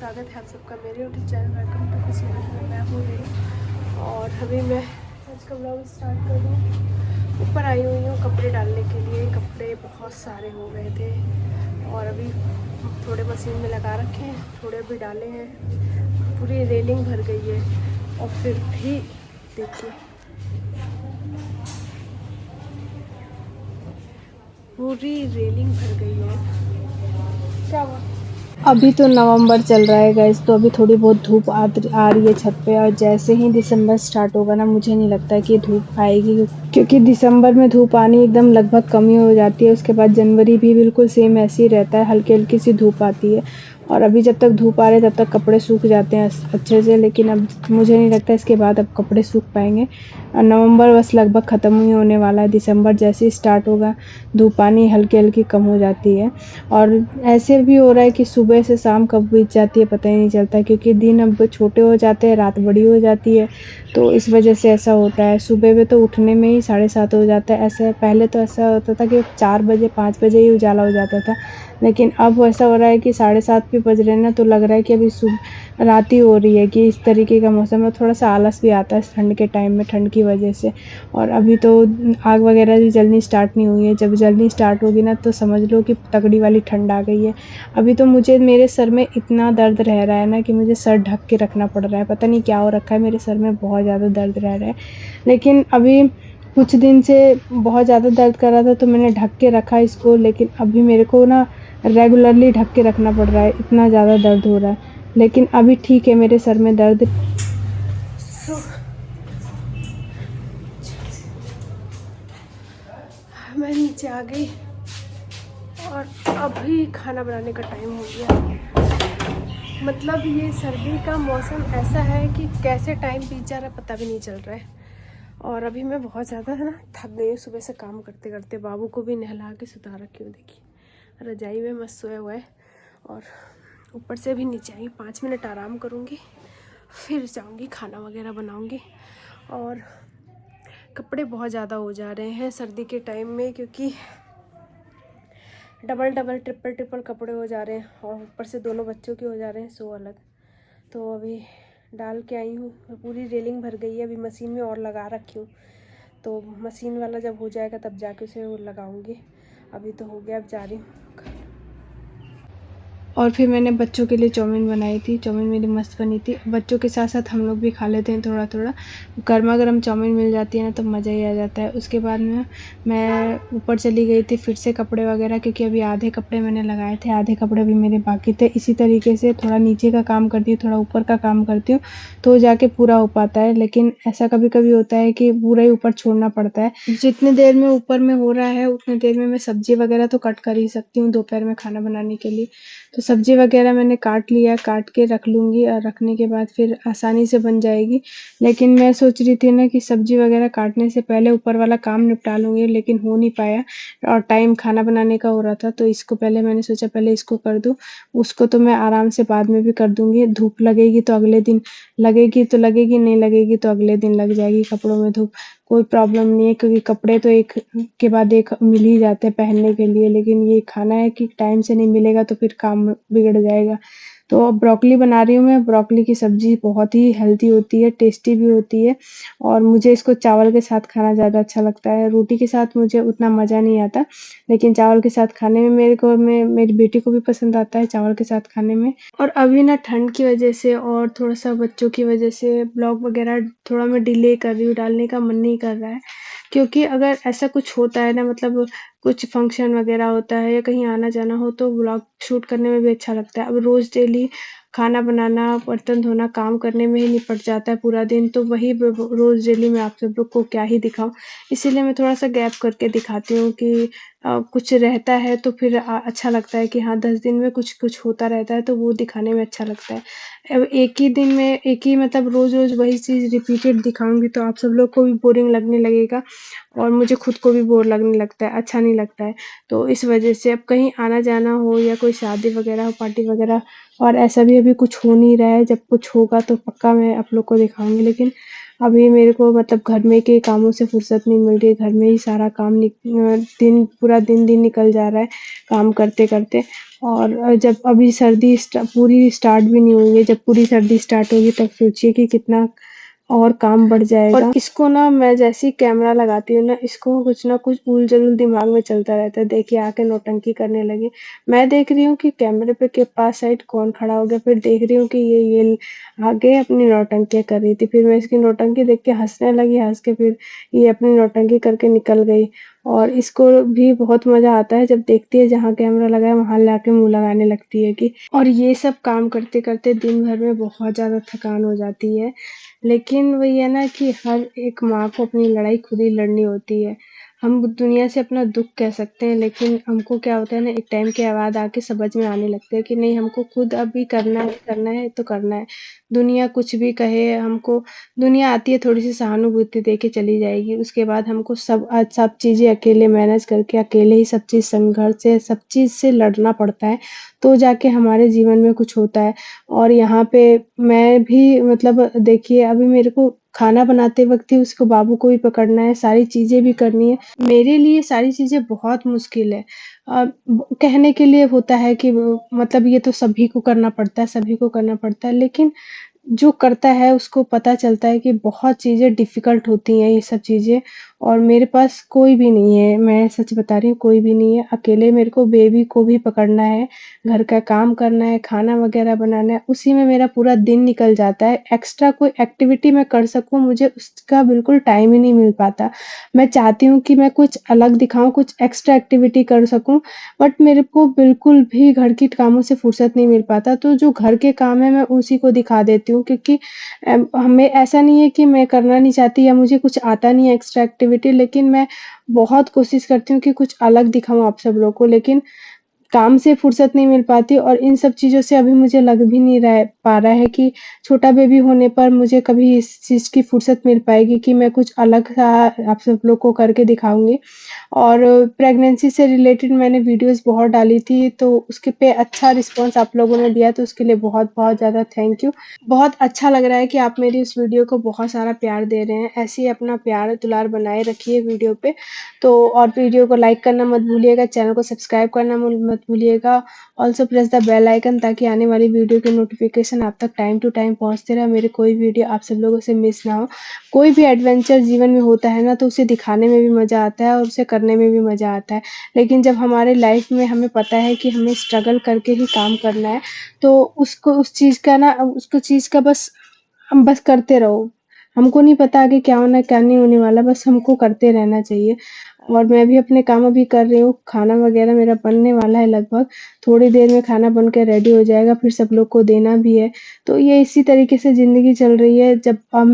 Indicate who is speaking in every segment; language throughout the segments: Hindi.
Speaker 1: स्वागत है आप सबका मेरे यूट्यूब चैनल वेलकम टू किसी में। मैं हूँ रेनू और अभी मैं आज का ब्लॉग स्टार्ट कर दूँ। ऊपर आई हुई हूँ कपड़े डालने के लिए। कपड़े बहुत सारे हो गए थे और अभी थोड़े मशीन में लगा रखे हैं, थोड़े भी डाले हैं। पूरी रेलिंग भर गई है और फिर भी देखिए पूरी रेलिंग भर गई है। क्या हुआ?
Speaker 2: अभी तो नवंबर चल रहा है गाइस, तो अभी थोड़ी बहुत धूप आ रही है छत पे। और जैसे ही दिसंबर स्टार्ट होगा ना, मुझे नहीं लगता है कि धूप आएगी, क्योंकि दिसंबर में धूप आनी एकदम लगभग कम ही हो जाती है। उसके बाद जनवरी भी बिल्कुल सेम ऐसे ही रहता है, हल्की हल्की सी धूप आती है। और अभी जब तक धूप आ रही है तब तक कपड़े सूख जाते हैं अच्छे से, लेकिन अब मुझे नहीं लगता इसके बाद अब कपड़े सूख पाएंगे। और नवंबर बस लगभग ख़त्म ही होने वाला है। दिसंबर जैसे ही स्टार्ट होगा धूप आनी हल्की हल्की कम हो जाती है। और ऐसे भी हो रहा है कि सुबह से शाम कब बीत जाती है पता ही नहीं चलता, क्योंकि दिन अब छोटे हो जाते हैं, रात बड़ी हो जाती है। तो इस वजह से ऐसा होता है। सुबह में तो उठने में ही 7:30 हो जाता है। ऐसा पहले तो ऐसा होता था कि 4 बजे 5 बजे ही उजाला हो जाता था, लेकिन अब ऐसा हो रहा है कि 7:30 भी बज रहे हैं ना, तो लग रहा है कि अभी रात ही हो रही है। कि इस तरीके का मौसम है। थोड़ा सा आलस भी आता है ठंड के टाइम में, ठंड की वजह से। और अभी तो आग वगैरह भी जलनी स्टार्ट नहीं हुई है। जब जलनी स्टार्ट होगी ना तो समझ लो कि तगड़ी वाली ठंड आ गई है। अभी तो मुझे मेरे सर में इतना दर्द रह रहा है ना कि मुझे सर ढक के रखना पड़ रहा है। पता नहीं क्या हो रखा है, मेरे सर में बहुत ज़्यादा दर्द रह रहा है। लेकिन अभी कुछ दिन से बहुत ज़्यादा दर्द कर रहा था तो मैंने ढक के रखा इसको, लेकिन अभी मेरे को ना रेगुलरली ढक के रखना पड़ रहा है, इतना ज़्यादा दर्द हो रहा है। लेकिन अभी ठीक है मेरे सर में दर्द।
Speaker 1: मैं नीचे आ गई और अभी खाना बनाने का टाइम हो गया। मतलब ये सर्दी का मौसम ऐसा है कि कैसे टाइम बीत जा रहा है पता भी नहीं चल रहा है। और अभी मैं बहुत ज़्यादा है ना थक गई हूँ सुबह से काम करते करते। बाबू को भी नहला के सुता रखी हूँ, देखिए रजाई में मस्त सोया हुआ है। और ऊपर से भी नीचे आई, 5 मिनट आराम करूँगी फिर जाऊँगी खाना वगैरह बनाऊँगी। और कपड़े बहुत ज़्यादा हो जा रहे हैं सर्दी के टाइम में, क्योंकि डबल डबल ट्रिपल ट्रिपल कपड़े हो जा रहे हैं और ऊपर से दोनों बच्चों के हो जा रहे हैं सो अलग। तो अभी डाल के आई हूँ, पूरी रेलिंग भर गई है। अभी मशीन में और लगा रखी हूँ, तो मशीन वाला जब हो जाएगा तब जाके उसे लगाऊंगी। अभी तो हो गया, अब जा रही हूँ।
Speaker 2: और फिर मैंने बच्चों के लिए चाउमीन बनाई थी। चाउमीन मेरी मस्त बनी थी। बच्चों के साथ साथ हम लोग भी खा लेते हैं थोड़ा थोड़ा। गर्मा गर्म चाउमीन मिल जाती है ना तो मज़ा ही आ जाता है। उसके बाद में मैं ऊपर चली गई थी फिर से कपड़े वगैरह, क्योंकि अभी आधे कपड़े मैंने लगाए थे, आधे कपड़े भी मेरे बाकी थे। इसी तरीके से थोड़ा नीचे का काम करती हूँ, थोड़ा ऊपर का काम करती हूँ, तो जाके पूरा हो पाता है। लेकिन ऐसा कभी कभी होता है कि पूरा ही ऊपर छोड़ना पड़ता है। जितनी देर में ऊपर में हो रहा है उतनी देर में मैं सब्जी वगैरह तो कट कर ही सकती हूँ दोपहर में खाना बनाने के लिए। तो सब्जी वगैरह मैंने काट लिया, काट के रख लूँगी और रखने के बाद फिर आसानी से बन जाएगी। लेकिन मैं सोच रही थी ना कि सब्जी वगैरह काटने से पहले ऊपर वाला काम निपटा लूँगी, लेकिन हो नहीं पाया और टाइम खाना बनाने का हो रहा था। तो इसको पहले मैंने सोचा पहले इसको कर दूँ, उसको तो मैं आराम से बाद में भी कर दूँगी। धूप लगेगी तो अगले दिन लगेगी तो लगेगी, नहीं लगेगी तो अगले दिन लग जाएगी कपड़ों में धूप। कोई प्रॉब्लम नहीं है, क्योंकि कपड़े तो एक के बाद एक मिल ही जाते हैं पहनने के लिए। लेकिन ये खाना है कि टाइम से नहीं मिलेगा तो फिर काम बिगड़ जाएगा। तो अब ब्रोकोली बना रही हूँ मैं। ब्रोकोली की सब्ज़ी बहुत ही हेल्दी होती है, टेस्टी भी होती है और मुझे इसको चावल के साथ खाना ज़्यादा अच्छा लगता है। रोटी के साथ मुझे उतना मज़ा नहीं आता, लेकिन चावल के साथ खाने में मेरी बेटी को भी पसंद आता है चावल के साथ खाने में। और अभी ना ठंड की वजह से और थोड़ा-सा बच्चों की वजह से ब्लॉग वगैरह थोड़ा मैं डिले कर रही हूँ, डालने का मन नहीं कर रहा है। क्योंकि अगर ऐसा कुछ होता है ना, मतलब कुछ फंक्शन वगैरह होता है या कहीं आना-जाना हो तो व्लॉग शूट करने में भी अच्छा लगता है। अब रोज़ डेली खाना बनाना, बर्तन धोना, काम करने में ही निपट जाता है पूरा दिन, तो वही ब ब रोज़ डेली मैं आप सब लोग को क्या ही दिखाऊँ। इसीलिए मैं थोड़ा-सा गैप करके दिखाती हूँ कि कुछ रहता है तो फिर अच्छा लगता है कि हाँ 10 दिन में कुछ-कुछ होता रहता है तो वो दिखाने में अच्छा लगता है। अब एक ही दिन में एक ही मतलब रोज़-रोज़ वही चीज़ रिपीटेड दिखाऊँगी तो आप सब लोग को भी बोरिंग लगने लगेगा और मुझे खुद को भी बोर लगने लगता है, अच्छा नहीं लगता है। तो इस वजह से अब कहीं आना-जाना हो या कोई शादी वगैरह हो, पार्टी वगैरह, और ऐसा भी अभी कुछ हो नहीं रहा है। जब कुछ होगा तो पक्का मैं आप लोग को दिखाऊँगी। लेकिन अभी मेरे को मतलब घर में के कामों से फुर्सत नहीं मिल रही है, घर में ही सारा काम दिन पूरा दिन निकल जा रहा है काम करते-करते। और जब अभी सर्दी पूरी स्टार्ट भी नहीं हुई है, जब पूरी सर्दी स्टार्ट होगी तब सोचिए कि कितना और काम बढ़ जाएगा। और इसको ना मैं जैसे ही कैमरा लगाती हूँ ना, इसको कुछ ना कुछ उल-जलूल दिमाग में चलता रहता है। देखिए आके नौटंकी करने लगी। मैं देख रही हूँ कि कैमरे पे के पास साइड कौन खड़ा हो गया, फिर देख रही हूँ कि ये आगे अपनी नौटंकियाँ कर रही थी। फिर मैं इसकी नौटंकी देख के हँसने लगी, हँस के फिर ये अपनी नौटंकी करके निकल गई। और इसको भी बहुत मज़ा आता है जब देखती है जहाँ कैमरा लगा है वहाँ लाके मुँह लगाने लगती है कि। और ये सब काम करते-करते दिन भर में बहुत ज़्यादा थकान हो जाती है। लेकिन वही है ना कि हर एक माँ को अपनी लड़ाई खुद ही लड़नी होती है। हम दुनिया से अपना दुःख कह सकते हैं, लेकिन हमको क्या होता है ना, एक टाइम के बाद आके समझ में आने लगता है कि नहीं, हमको खुद अभी करना है तो करना है। दुनिया कुछ भी कहे हमको, दुनिया आती है थोड़ी-सी सहानुभूति दे के चली जाएगी। उसके बाद हमको सब चीज़ें अकेले मैनेज करके अकेले ही सब चीज़ संघर्ष से सब चीज़ से लड़ना पड़ता है, तो जाके हमारे जीवन में कुछ होता है। और यहाँ पे मैं भी मतलब देखिए अभी मेरे को खाना बनाते वक़्त ही उसको बाबू को भी पकड़ना है, सारी चीज़ें भी करनी है। मेरे लिए सारी चीज़ें बहुत मुश्किल है। कहने के लिए होता है कि वो मतलब ये तो सभी को करना पड़ता है, लेकिन जो करता है उसको पता चलता है कि बहुत चीज़ें डिफ़िकल्ट होती हैं ये सब चीज़ें। और मेरे पास कोई भी नहीं है, मैं सच बता रही हूँ, कोई भी नहीं है। अकेले मेरे को बेबी को भी पकड़ना है, घर का काम करना है, खाना वग़ैरह बनाना है, उसी में मेरा पूरा दिन निकल जाता है। एक्स्ट्रा कोई एक्टिविटी मैं कर सकूँ, मुझे उसका बिल्कुल टाइम ही नहीं मिल पाता। मैं चाहती हूँ कि मैं कुछ अलग दिखाऊँ, कुछ एक्स्ट्रा एक्टिविटी कर सकूँ, बट मेरे को बिल्कुल भी घर के कामों से फुर्सत नहीं मिल पाता। तो जो घर के काम है मैं उसी को दिखा देती हूँ, क्योंकि हमें ऐसा नहीं है कि मैं करना नहीं चाहती या मुझे कुछ आता नहीं है एक्स्ट्रा एक्टिविटी, लेकिन मैं बहुत कोशिश करती हूँ कि कुछ अलग दिखाऊँ आप सब लोगों को, लेकिन काम से फुर्सत नहीं मिल पाती। और इन सब चीज़ों से अभी मुझे लग भी नहीं पा रहा है कि छोटा बेबी होने पर मुझे कभी इस चीज़ की फुर्सत मिल पाएगी कि मैं कुछ अलग-सा आप सब लोग को करके दिखाऊँगी। और प्रेगनेंसी से रिलेटेड मैंने वीडियोज़ बहुत डाली थी, तो उसके पे अच्छा रिस्पॉन्स आप लोगों ने दिया, तो उसके लिए बहुत-बहुत ज़्यादा थैंक यू। बहुत अच्छा लग रहा है कि आप मेरी इस वीडियो को बहुत सारा प्यार दे रहे हैं। ऐसे ही अपना प्यार दुलार बनाए रखिए वीडियो पे। तो और वीडियो को लाइक करना मत भूलिएगा, चैनल को सब्सक्राइब करना मत भूलिएगा। Also press the bell icon, ताकि आने वाली वीडियो के नोटिफ़िकेशन आप तक टाइम टू टाइम पहुँचते रहे, मेरी कोई वीडियो आप सब लोगों से मिस ना हो। कोई भी एडवेंचर जीवन में होता है ना, तो उसे दिखाने में भी मज़ा आता है और उसे करने में भी मज़ा आता है। लेकिन जब हमारे लाइफ़ में हमें पता है कि हमें स्ट्रगल करके ही काम करना है, तो उसको चीज़ का बस हम बस करते रहो। हमको नहीं पता आगे क्या होना है, क्या नहीं होने वाला, बस हमको करते रहना चाहिए। और मैं भी अपने काम अभी कर रही हूँ, खाना वग़ैरह मेरा बनने वाला है लगभग। थोड़ी देर में खाना बन के रेडी हो जाएगा, फिर सब लोग को देना भी है। तो ये इसी तरीके से ज़िंदगी चल रही है। जब अब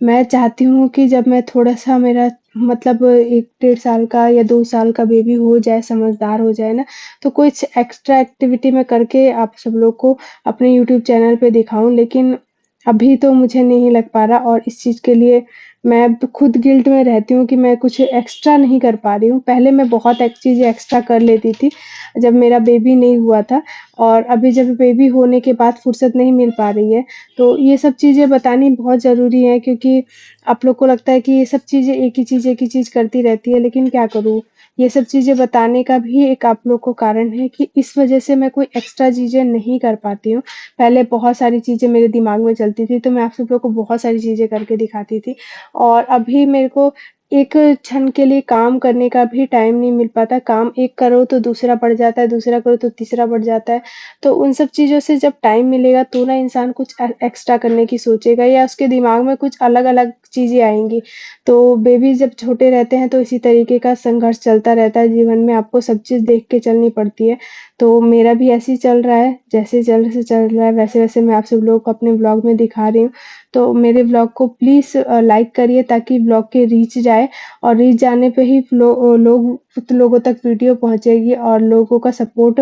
Speaker 2: मैं चाहती हूँ कि जब मैं थोड़ा-सा मेरा मतलब 1 डेढ़ साल का या 2 साल का बेबी हो जाए, समझदार हो जाए ना, तो कुछ एक्स्ट्रा एक्टिविटी मैं करके आप सब लोग को अपने यूट्यूब चैनल पे दिखाऊँ। लेकिन अभी तो मुझे नहीं लग पा रहा, और इस चीज़ के लिए मैं तो खुद गिल्ट में रहती हूँ कि मैं कुछ एक्स्ट्रा नहीं कर पा रही हूँ। पहले मैं बहुत चीज़ें एक्स्ट्रा कर लेती थी, जब मेरा बेबी नहीं हुआ था, और अभी जब बेबी होने के बाद फुर्सत नहीं मिल पा रही है। तो ये सब चीज़ें बतानी बहुत ज़रूरी है, क्योंकि आप लोग को लगता है कि ये सब चीज़ें एक ही चीज़ करती रहती है, लेकिन क्या करूँ? ये सब चीज़ें बताने का भी एक आप लोग को कारण है कि इस वज़ह से मैं कोई एक्स्ट्रा चीज़ें नहीं कर पाती हूँ। पहले बहुत सारी चीज़ें मेरे दिमाग में चलती थी, तो मैं आप सब लोग को बहुत सारी चीज़ें करके दिखाती थी। और अभी मेरे को एक क्षण के लिए काम करने का भी टाइम नहीं मिल पाता। काम एक करो तो दूसरा पड़ जाता है, दूसरा करो तो तीसरा पड़ जाता है। तो उन सब चीज़ों से जब टाइम मिलेगा तो ना इंसान कुछ एक्स्ट्रा करने की सोचेगा, या उसके दिमाग में कुछ अलग-अलग चीज़ें आएँगी। तो बेबी जब छोटे रहते हैं तो इसी तरीके का संघर्ष चलता रहता है जीवन में, आपको सब चीज़ देख के चलनी पड़ती है। तो मेरा भी ऐसे ही चल रहा है, जैसे चल रहा है वैसे-वैसे मैं आप सब लोगों को अपने व्लॉग में दिखा रही हूँ। तो मेरे व्लॉग को प्लीज़ लाइक करिए, ताकि व्लॉग के रीच जाए, और रीच जाने पे ही लोगों तक वीडियो पहुँचेगी और लोगों का सपोर्ट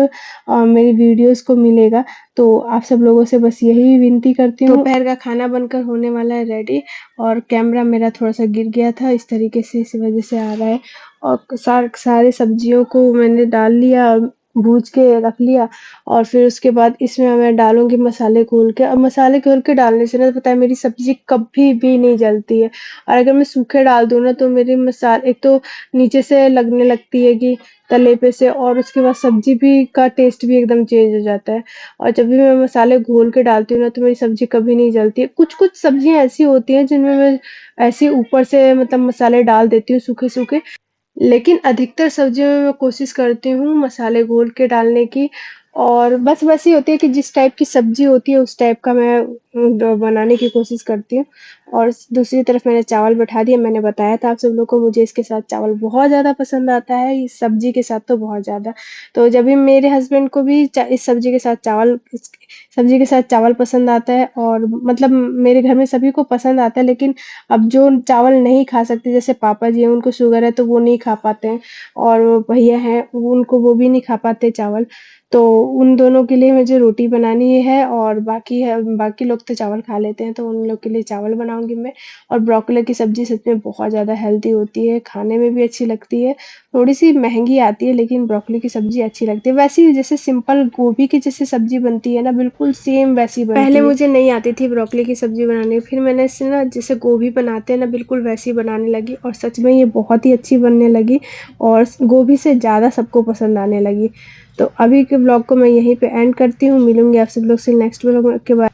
Speaker 2: मेरी वीडियोज़ को मिलेगा। तो आप सब लोगों से बस यही विनती करती हूँ। दोपहर का खाना बनकर होने वाला है रेडी, और कैमरा मेरा थोड़ा-सा गिर गया था, इस तरीके से इस वज़ह से आ रहा है। और सारे सब्जियों को मैंने डाल लिया, भूज के रख लिया और फिर उसके बाद इसमें मैं डालूँगी मसाले घोल के। अब मसाले घोल के डालने से ना पता है मेरी सब्ज़ी कभी भी नहीं जलती है और अगर मैं सूखे डाल दूँ ना तो मेरे एक तो नीचे से लगने लगती है कि तले पे से और उसके बाद सब्ज़ी भी का टेस्ट भी एकदम चेंज हो जाता है। और जब भी मैं मसाले घोल के डालती हूँ ना तो मेरी सब्ज़ी कभी नहीं जलती है। कुछ-कुछ सब्ज़ियाँ ऐसी होती हैं जिनमें मैं ऐसे ऊपर से मतलब मसाले डाल देती हूँ सूखे-सूखे, लेकिन अधिकतर सब्जियों में मैं कोशिश करती हूँ मसाले घोल के डालने की और बस वैसी होती है कि जिस टाइप की सब्ज़ी होती है उस टाइप का मैं बनाने की कोशिश करती हूँ। और दूसरी तरफ मैंने चावल बैठा दिए, मैंने बताया था आप सब लोग को मुझे इसके साथ चावल बहुत ज़्यादा पसंद आता है, इस सब्ज़ी के साथ तो बहुत ज़्यादा। तो जब भी मेरे हस्बैंड को भी इस सब्ज़ी के साथ चावल पसंद आता है और मतलब मेरे घर में सभी को पसंद आता है, लेकिन अब जो चावल नहीं खा सकते जैसे पापा जी हैं उनको शुगर है तो वो नहीं खा पाते हैं और भैया हैं वो भी नहीं खा पाते चावल। तो उन दोनों के लिए मुझे रोटी बनानी है और बाकी लोग तो चावल खा लेते हैं तो उन लोग के लिए चावल बनाऊँगी मैं। और ब्रोकोली की सब्ज़ी सच में बहुत ज़्यादा हेल्दी होती है, खाने में भी अच्छी लगती है। थोड़ी-सी महँगी आती है लेकिन ब्रोकोली की सब्ज़ी अच्छी लगती है। वैसे ही जैसे सिंपल गोभी की जैसे सब्ज़ी बनती है ना बिल्कुल सेम वैसी बनती है। पहले मुझे नहीं आती थी ब्रोकोली की सब्ज़ी बनानी, फिर मैंने इसे ना जैसे गोभी बनाते हैं ना बिल्कुल वैसी बनाने लगी और सच में ये बहुत ही अच्छी बनने लगी और गोभी से ज़्यादा सबको पसंद आने लगी। तो अभी के ब्लॉग को मैं यहीं पे एंड करती हूँ, मिलूँगी आप सब लोग से नेक्स्ट ब्लॉग के बाद।